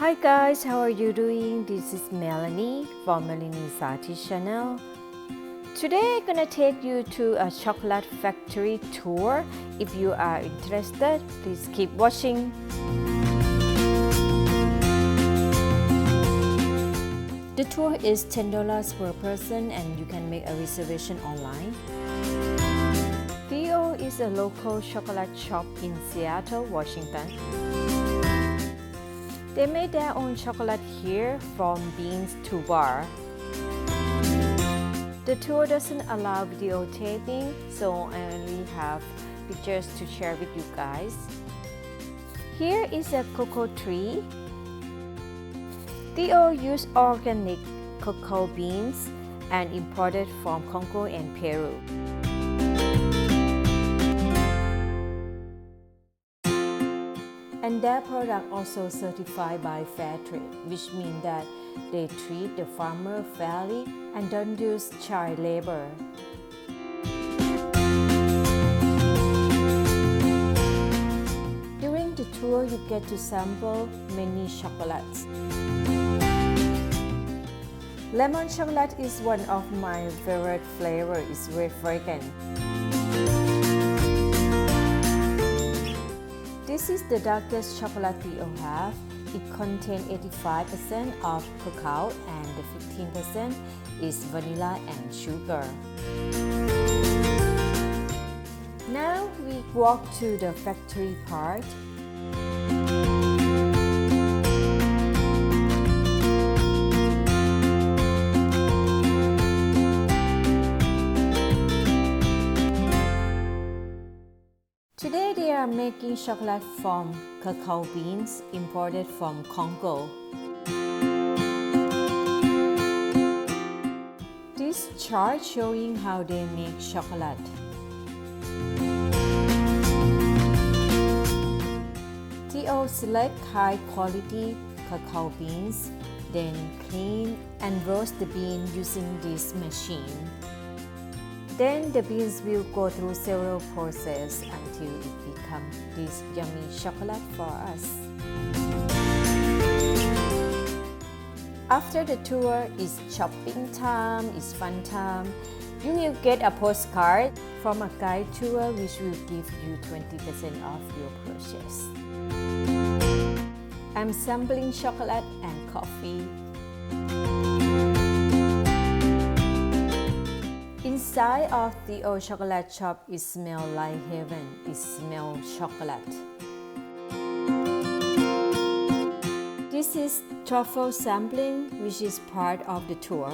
Hi guys, how are you doing? This is Malinee from Malinee Sati channel. Today I'm gonna take you to a chocolate factory tour. If you are interested, please keep watching. The tour is $10 per person and you can make a reservation online. Theo is a local chocolate shop in Seattle, Washington. They made their own chocolate here from beans to bar. The tour doesn't allow videotaping, so I only have pictures to share with you guys. Here is a cocoa tree. Theo used organic cocoa beans and imported from Congo and Peru. And their product also certified by fair trade, which means that they treat the farmer fairly and don't use child labor. During the tour, you get to sample many chocolates. Lemon chocolate is one of my favorite flavors. It's very fragrant. This is the darkest chocolate Theo have. It contains 85% of cacao and the 15% is vanilla and sugar. Now we walk to the factory part. Today they are making chocolate from cacao beans imported from Congo. This chart showing how they make chocolate. Theo select high quality cacao beans, then clean and roast the bean using this machine. Then the beans will go through several processes until it becomes this yummy chocolate for us. After the tour, it's shopping time, it's fun time. You will get a postcard from a guide tour which will give you 20% off your purchase. I'm sampling chocolate and coffee. Inside of the old chocolate shop, it smells like heaven. It smells chocolate. This is truffle sampling, which is part of the tour.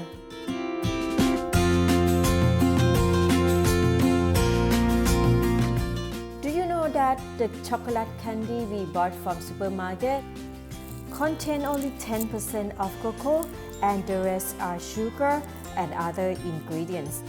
Do you know that the chocolate candy we bought from supermarket contain only 10% of cocoa and the rest are sugar and other ingredients.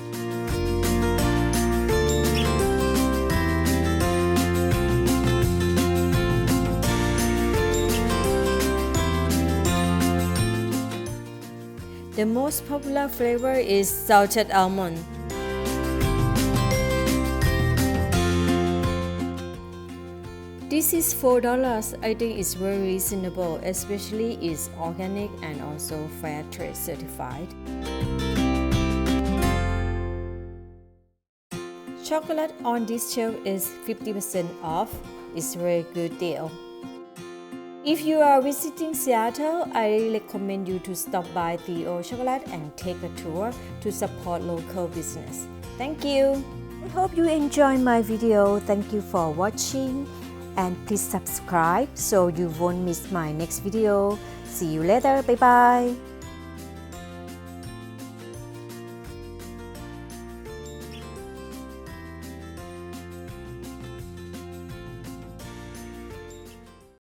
The most popular flavor is salted almond. This is $4. I think it's very reasonable, especially it's organic and also fair trade certified. Chocolate on this shelf is 50% off. It's a very good deal. If you are visiting Seattle, I recommend you to stop by Theo Chocolate and take a tour to support local business. Thank you. I hope you enjoyed my video. Thank you for watching. And please subscribe so you won't miss my next video. See you later. Bye bye.